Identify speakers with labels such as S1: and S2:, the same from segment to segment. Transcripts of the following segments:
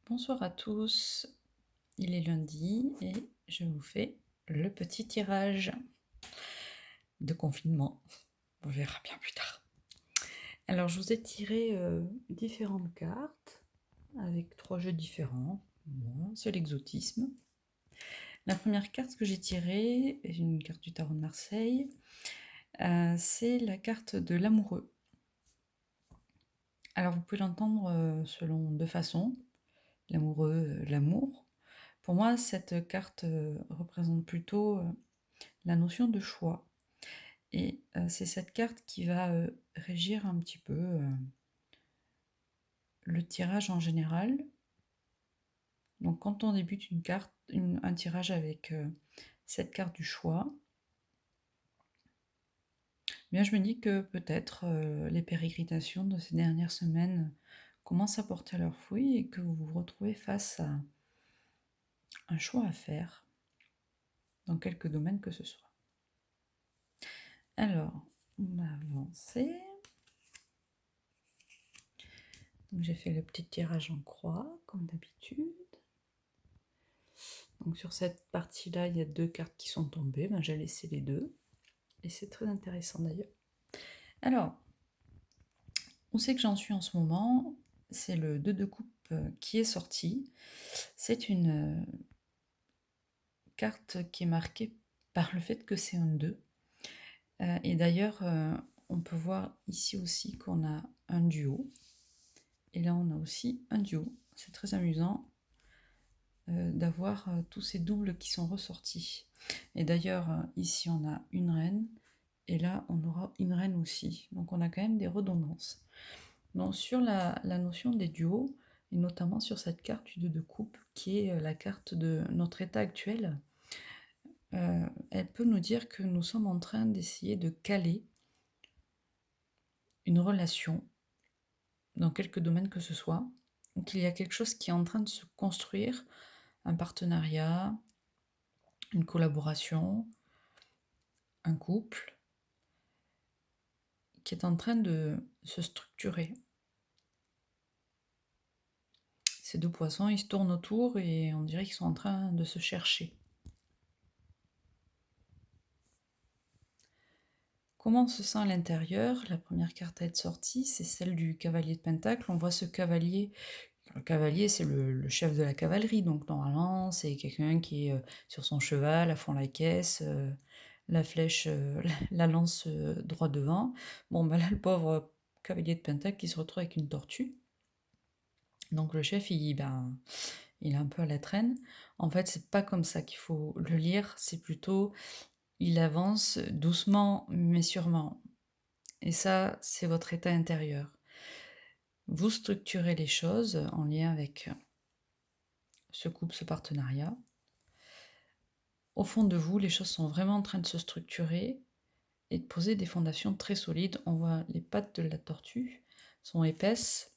S1: Bonsoir à tous, il est lundi et je vous fais le petit tirage de confinement. On verra bien plus tard. Alors je vous ai tiré différentes cartes avec 3 jeux différents. Bon, c'est l'exotisme. La première carte que j'ai tirée est une carte du tarot de Marseille. C'est la carte de l'amoureux. Alors vous pouvez l'entendre selon deux façons. L'amoureux, l'amour. Pour moi, cette carte représente plutôt la notion de choix. Et c'est cette carte qui va régir un petit peu le tirage en général. Donc quand on débute un tirage avec cette carte du choix, bien je me dis que peut-être les pérégrinations de ces dernières semaines commencent à porter leurs fruits et que vous vous retrouvez face à un choix à faire dans quelque domaine que ce soit. Alors, on va avancer. Donc j'ai fait le petit tirage en croix, comme d'habitude. Donc sur cette partie-là, il y a 2 cartes qui sont tombées. Ben, j'ai laissé les deux. Et c'est très intéressant d'ailleurs. Alors, où c'est que j'en suis en ce moment? C'est le 2 de coupe qui est sorti. C'est une carte qui est marquée par le fait que c'est un 2. Et d'ailleurs, on peut voir ici aussi qu'on a un duo. Et là, on a aussi un duo. C'est très amusant d'avoir tous ces doubles qui sont ressortis. Et d'ailleurs, ici, on a une reine. Et là, on aura une reine aussi. Donc, on a quand même des redondances. Donc, sur la notion des duos, et notamment sur cette carte du 2 de coupe, qui est la carte de notre état actuel, elle peut nous dire que nous sommes en train d'essayer de caler une relation dans quelque domaine que ce soit, ou qu'il y a quelque chose qui est en train de se construire, un partenariat, une collaboration, un couple, qui est en train de se structurer. Ces deux poissons, ils se tournent autour et on dirait qu'ils sont en train de se chercher. Comment on se sent à l'intérieur? La première carte à être sortie, c'est celle du cavalier de Pentacle. On voit ce cavalier. Le cavalier, c'est le chef de la cavalerie, donc normalement, c'est quelqu'un qui est sur son cheval, à fond la caisse, la flèche, la lance droit devant. Bon, ben là, le pauvre cavalier de Pentacle qui se retrouve avec une tortue. Donc le chef, il est un peu à la traîne. En fait, c'est pas comme ça qu'il faut le lire, c'est plutôt il avance doucement mais sûrement. Et ça, c'est votre état intérieur. Vous structurez les choses en lien avec ce couple, ce partenariat. Au fond de vous, les choses sont vraiment en train de se structurer et de poser des fondations très solides. On voit les pattes de la tortue sont épaisses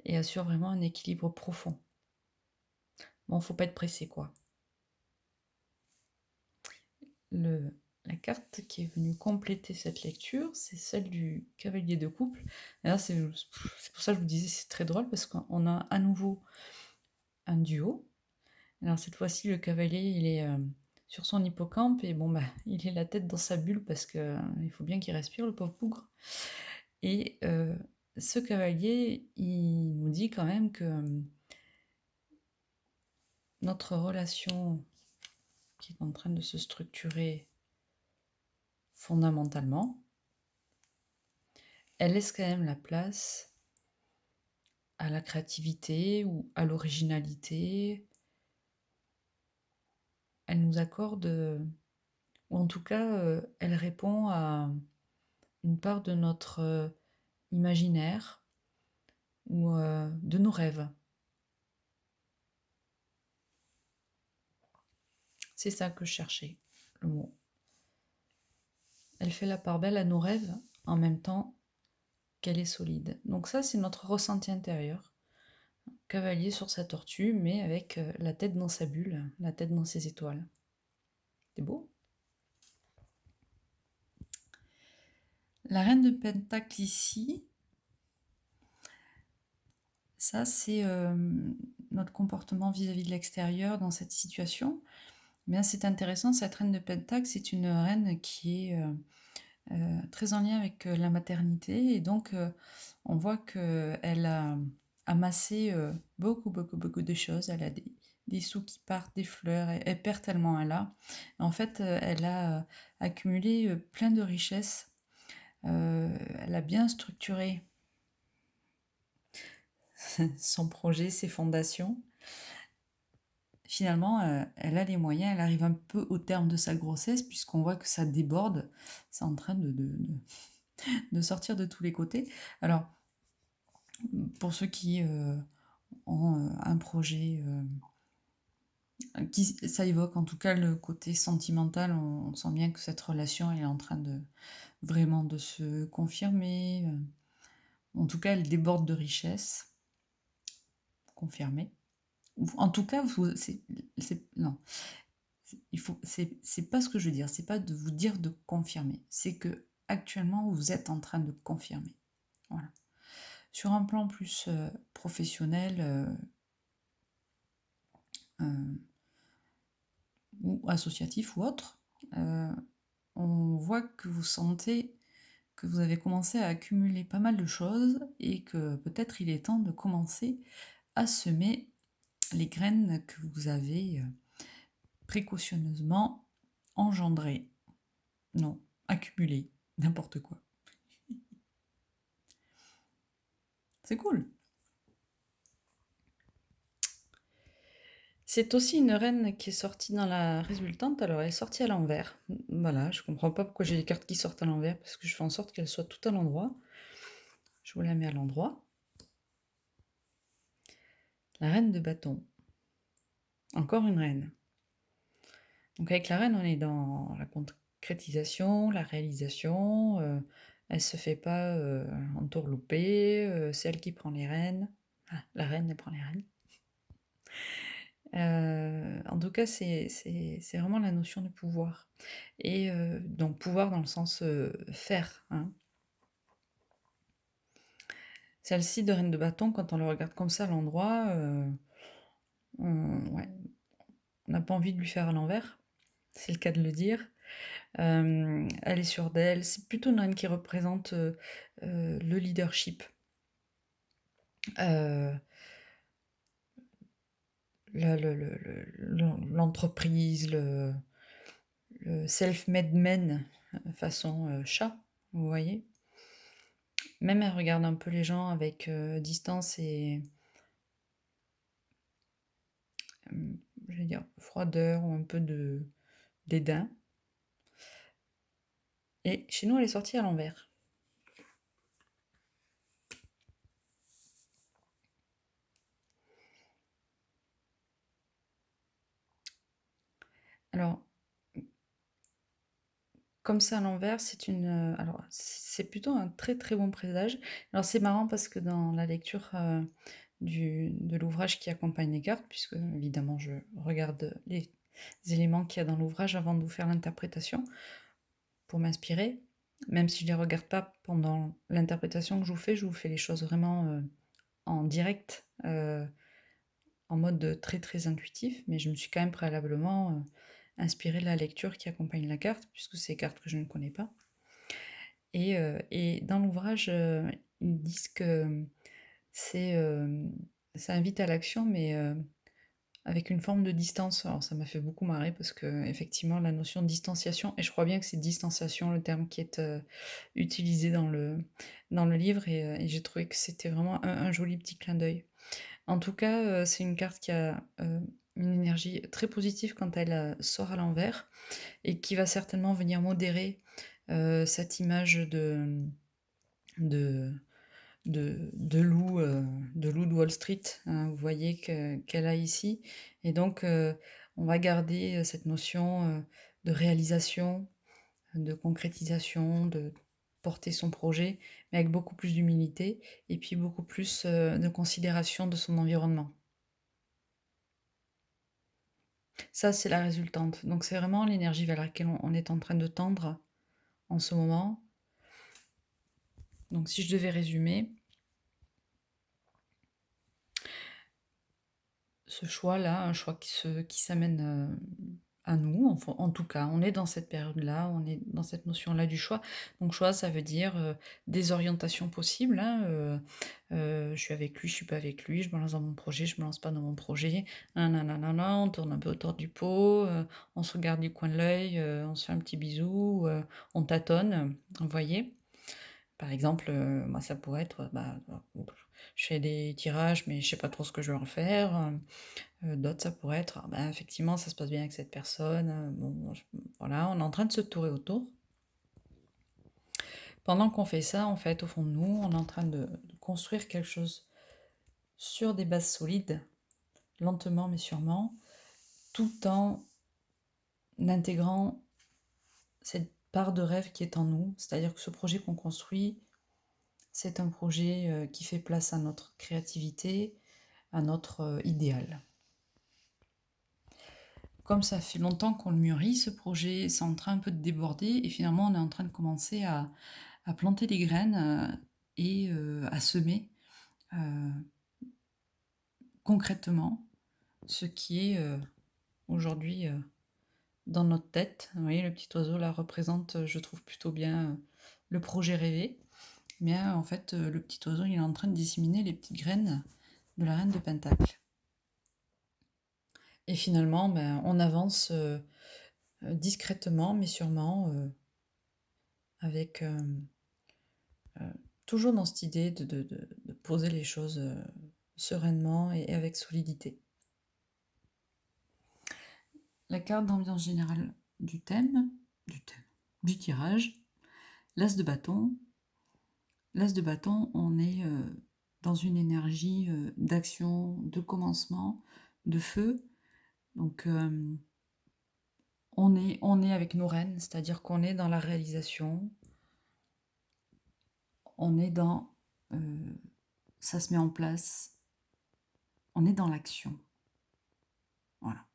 S1: et assurent vraiment un équilibre profond. Bon, faut pas être pressé, quoi. La carte qui est venue compléter cette lecture, c'est celle du cavalier de couple. Là, c'est pour ça que je vous disais c'est très drôle parce qu'on a à nouveau un duo. Alors cette fois-ci, le cavalier, il est sur son hippocampe et bon, bah, il est la tête dans sa bulle parce que il faut bien qu'il respire, le pauvre bougre. Et ce cavalier, il nous dit quand même que notre relation qui est en train de se structurer fondamentalement, elle laisse quand même la place à la créativité ou à l'originalité. Elle nous accorde, ou en tout cas, elle répond à une part de notre imaginaire ou de nos rêves. C'est ça que je cherchais, le mot. Elle fait la part belle à nos rêves en même temps qu'elle est solide. Donc ça, c'est notre ressenti intérieur. Cavalier sur sa tortue, mais avec la tête dans sa bulle, la tête dans ses étoiles. C'est beau. La reine de Pentacle ici, Ça, c'est, notre comportement vis-à-vis de l'extérieur dans cette situation. Mais c'est intéressant, cette reine de Pentacle, c'est une reine qui est, très en lien avec, la maternité et donc on voit qu'elle a amassé, beaucoup, beaucoup, beaucoup de choses. Elle a des sous qui partent, des fleurs, elle perd tellement elle a. En fait, elle a, accumulé, plein de richesses. Elle a bien structuré son projet, ses fondations. Finalement, elle a les moyens, elle arrive un peu au terme de sa grossesse puisqu'on voit que ça déborde. C'est en train de sortir de tous les côtés. Alors, pour ceux qui, ont, un projet, ça évoque en tout cas le côté sentimental, on sent bien que cette relation, elle est en train de vraiment de se confirmer, en tout cas, elle déborde de richesse, confirmée. Ou en tout cas, vous c'est non, il faut c'est pas ce que je veux dire, c'est pas de vous dire de confirmer, c'est que actuellement vous êtes en train de confirmer. Voilà. Sur un plan plus, professionnel, ou associatif ou autre, on voit que vous sentez que vous avez commencé à accumuler pas mal de choses et que peut-être il est temps de commencer à semer les graines que vous avez, précautionneusement engendrées. Non, accumulées, n'importe quoi. C'est cool. C'est aussi une reine qui est sortie dans la résultante, alors elle est sortie à l'envers. Voilà, je comprends pas pourquoi j'ai des cartes qui sortent à l'envers, parce que je fais en sorte qu'elles soient toutes à l'endroit. Je vous la mets à l'endroit. La reine de bâton. Encore une reine. Donc avec la reine, on est dans la concrétisation, la réalisation. Elle se fait pas entourlouper, c'est elle qui prend les rênes. Ah, la reine, elle prend les rênes. En tout cas, c'est vraiment la notion de pouvoir. Et donc pouvoir dans le sens faire. Hein. Celle-ci de reine de bâton, quand on le regarde comme ça à l'endroit, ouais, on n'a pas envie de lui faire à l'envers. C'est le cas de le dire. Elle est sûre d'elle. C'est plutôt une reine qui représente le leadership. Euh, l'entreprise, le self-made man façon chat, vous voyez. Même elle regarde un peu les gens avec distance et, je vais dire, froideur ou un peu de dédain. Et chez nous, elle est sortie à l'envers. Alors, comme ça à l'envers, alors c'est plutôt un très très bon présage. Alors c'est marrant parce que dans la lecture de l'ouvrage qui accompagne les cartes, puisque évidemment je regarde les éléments qu'il y a dans l'ouvrage avant de vous faire l'interprétation pour m'inspirer, même si je ne les regarde pas pendant l'interprétation que je vous fais les choses vraiment en direct, en mode très très intuitif, mais je me suis quand même préalablement inspirée de la lecture qui accompagne la carte, puisque c'est des cartes que je ne connais pas. Et dans l'ouvrage, ils disent que c'est, ça invite à l'action, mais avec une forme de distance. Alors ça m'a fait beaucoup marrer parce que effectivement la notion de distanciation, et je crois bien que c'est distanciation le terme qui est utilisé dans le livre, et j'ai trouvé que c'était vraiment un joli petit clin d'œil. En tout cas, c'est une carte qui a une énergie très positive quand elle sort à l'envers et qui va certainement venir modérer cette image de, de loup de Wall Street, hein, vous voyez qu'elle a ici. Et donc, on va garder cette notion de réalisation, de concrétisation, de porter son projet, mais avec beaucoup plus d'humilité et puis beaucoup plus de considération de son environnement. Ça, c'est la résultante. Donc, c'est vraiment l'énergie vers laquelle on est en train de tendre en ce moment. Donc, si je devais résumer, ce choix-là, un choix qui s'amène, à nous, en tout cas, on est dans cette période-là, on est dans cette notion-là du choix. Donc choix, ça veut dire, des orientations possibles, hein, je suis avec lui, je suis pas avec lui, je me lance dans mon projet, je me lance pas dans mon projet, nananana, on tourne un peu autour du pot, on se regarde du coin de l'œil, on se fait un petit bisou, on tâtonne, vous voyez? Par exemple, moi ça pourrait être, bah, je fais des tirages, mais je sais pas trop ce que je vais en faire, d'autres ça pourrait être, ah bah, effectivement ça se passe bien avec cette personne, bon je voilà, on est en train de se tourer autour. Pendant qu'on fait ça, en fait, au fond de nous, on est en train de construire quelque chose sur des bases solides, lentement mais sûrement, tout en intégrant cette part de rêve qui est en nous. C'est-à-dire que ce projet qu'on construit, c'est un projet, qui fait place à notre créativité, à notre, idéal. Comme ça fait longtemps qu'on le mûrit, ce projet, c'est en train un peu de déborder et finalement on est en train de commencer à planter des graines, et à semer, heu, concrètement ce qui est, aujourd'hui, dans notre tête. Vous voyez, le petit oiseau là représente, je trouve plutôt bien, le projet rêvé. Mais, en fait, le petit oiseau, il est en train de disséminer les petites graines de la reine de Pentacle. Et finalement, ben, on avance, discrètement mais sûrement, avec, toujours dans cette idée de poser les choses, sereinement et avec solidité. La carte d'ambiance générale du thème, du tirage, l'as de bâton. L'as de bâton, on est, dans une énergie, d'action, de commencement, de feu. Donc, on est avec nos rênes, c'est-à-dire qu'on est dans la réalisation, on est dans, ça se met en place, on est dans l'action. Voilà.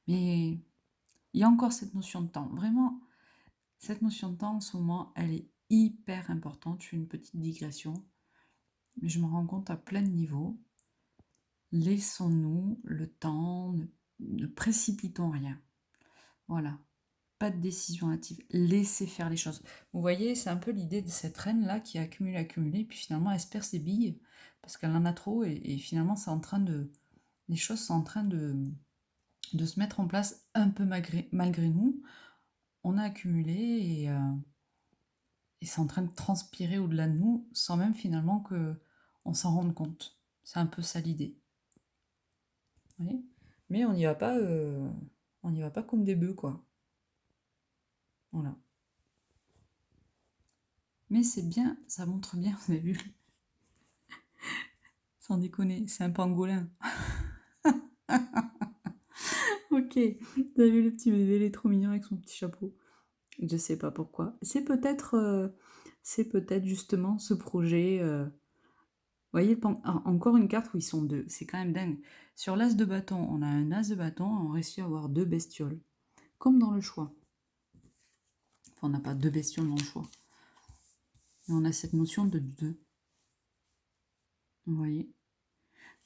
S1: Mais il y a encore cette notion de temps. Vraiment, cette notion de temps, en ce moment, elle est hyper importante. Je fais une petite digression, mais je me rends compte à plein de niveaux. Laissons-nous le temps, ne précipitons rien. Voilà. Pas de décision hâtive. Laissez faire les choses. Vous voyez, c'est un peu l'idée de cette reine-là qui accumule, puis finalement elle se perd ses billes parce qu'elle en a trop, et finalement c'est en train de. Les choses sont en train de se mettre en place un peu malgré nous. On a accumulé et c'est en train de transpirer au-delà de nous sans même finalement que on s'en rende compte. C'est un peu ça l'idée. Vous voyez. Mais on n'y va pas comme des bœufs, quoi. Voilà. Mais c'est bien, ça montre bien, vous avez vu, sans déconner, c'est un pangolin. Ok, vous avez vu le petit bébé, il est trop mignon avec son petit chapeau. Je sais pas pourquoi. C'est peut-être justement ce projet. Vous voyez, encore une carte où ils sont deux, c'est quand même dingue. Sur l'as de bâton, on a un as de bâton, on réussit à avoir deux bestioles. Comme dans le choix. Enfin, on n'a pas deux bestioles dans le choix. Mais on a cette notion de deux. Vous voyez.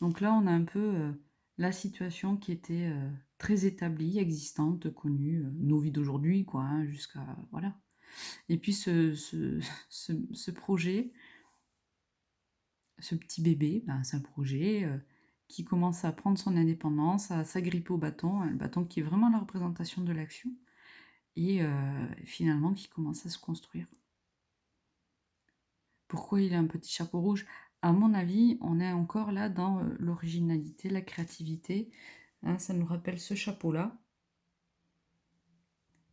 S1: Donc là, on a un peu la situation qui était très établie, existante, connue, nos vies d'aujourd'hui, quoi, hein, jusqu'à. Voilà. Et puis ce projet, ce petit bébé, ben, c'est un projet qui commence à prendre son indépendance, à s'agripper au bâton, hein, le bâton qui est vraiment la représentation de l'action, et finalement qui commence à se construire. Pourquoi il a un petit chapeau rouge? À mon avis, on est encore là dans l'originalité, la créativité. Hein, ça nous rappelle ce chapeau-là.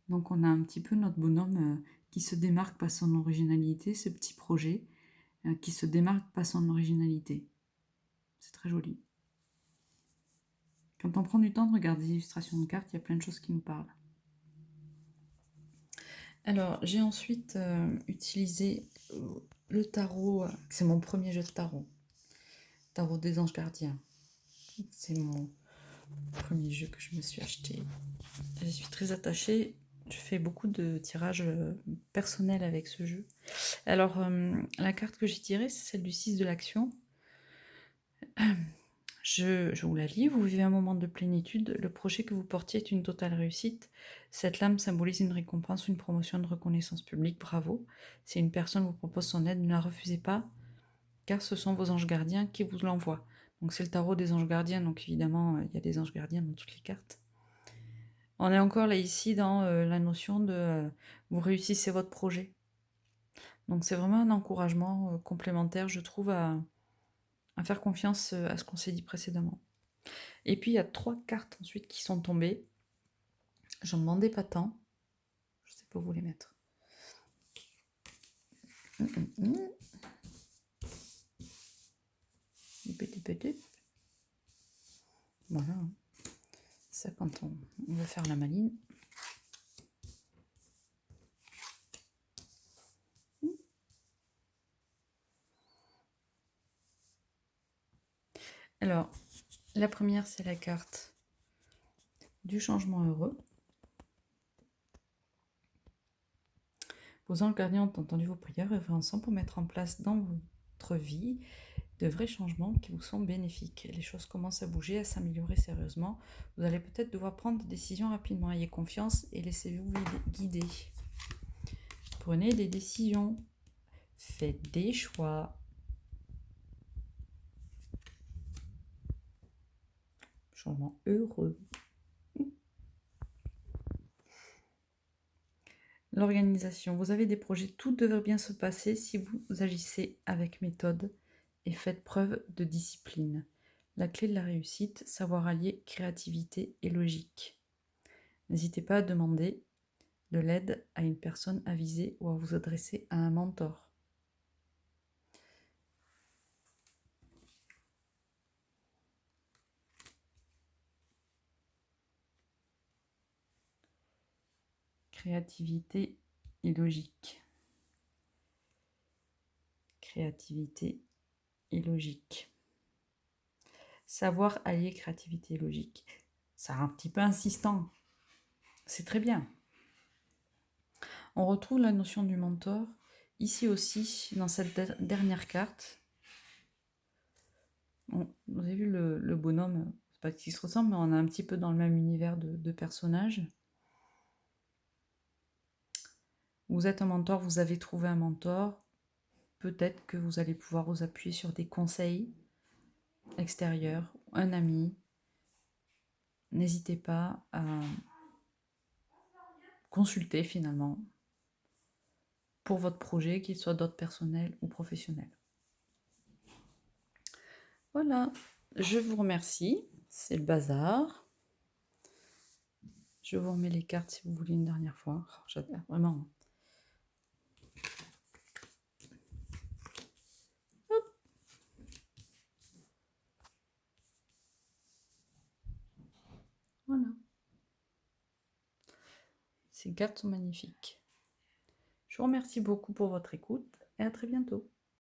S1: Donc on a un petit peu notre bonhomme qui se démarque par son originalité, ce petit projet qui se démarque par son originalité. C'est très joli. Quand on prend du temps de regarder des illustrations de cartes, il y a plein de choses qui nous parlent. Alors, j'ai ensuite utilisé le tarot, c'est mon premier jeu de tarot. Tarot des anges gardiens. C'est mon premier jeu que je me suis acheté. Je suis très attachée. Je fais beaucoup de tirages personnels avec ce jeu. Alors, la carte que j'ai tirée, c'est celle du 6 de l'action. Je vous la lis. Vous vivez un moment de plénitude. Le projet que vous portiez est une totale réussite. Cette lame symbolise une récompense, une promotion, de reconnaissance publique. Bravo. Si une personne vous propose son aide, ne la refusez pas, car ce sont vos anges gardiens qui vous l'envoient. Donc c'est le tarot des anges gardiens, donc évidemment, il y a des anges gardiens dans toutes les cartes. On est encore là ici dans la notion de vous réussissez votre projet. Donc c'est vraiment un encouragement complémentaire, je trouve, à faire confiance à ce qu'on s'est dit précédemment. Et puis il y a 3 cartes ensuite qui sont tombées. J'en demandais pas tant. Je sais pas où les mettre. Voilà. Ça quand on veut faire la maline. Alors, la première, c'est la carte du changement heureux. Vos anges gardiens ont entendu vos prières et œuvrent ensemble pour mettre en place dans votre vie de vrais changements qui vous sont bénéfiques. Les choses commencent à bouger, à s'améliorer sérieusement. Vous allez peut-être devoir prendre des décisions rapidement. Ayez confiance et laissez-vous guider. Prenez des décisions. Faites des choix. Changement heureux. L'organisation. Vous avez des projets, tout devrait bien se passer si vous agissez avec méthode et faites preuve de discipline. La clé de la réussite, savoir allier créativité et logique. N'hésitez pas à demander de l'aide à une personne avisée ou à vous adresser à un mentor. Créativité et logique. Créativité et logique. Savoir allier créativité et logique. C'est un petit peu insistant. C'est très bien. On retrouve la notion du mentor ici aussi dans cette dernière carte. Vous avez vu le bonhomme, c'est pas qu'il se ressemble, mais on est un petit peu dans le même univers de personnages. Vous êtes un mentor, vous avez trouvé un mentor. Peut-être que vous allez pouvoir vous appuyer sur des conseils extérieurs, un ami. N'hésitez pas à consulter finalement pour votre projet, qu'il soit d'ordre personnel ou professionnel. Voilà, je vous remercie. C'est le bazar. Je vous remets les cartes si vous voulez une dernière fois. Oh, j'adore, vraiment. Hop. Voilà. Ces cartes sont magnifiques. Je vous remercie beaucoup pour votre écoute et à très bientôt.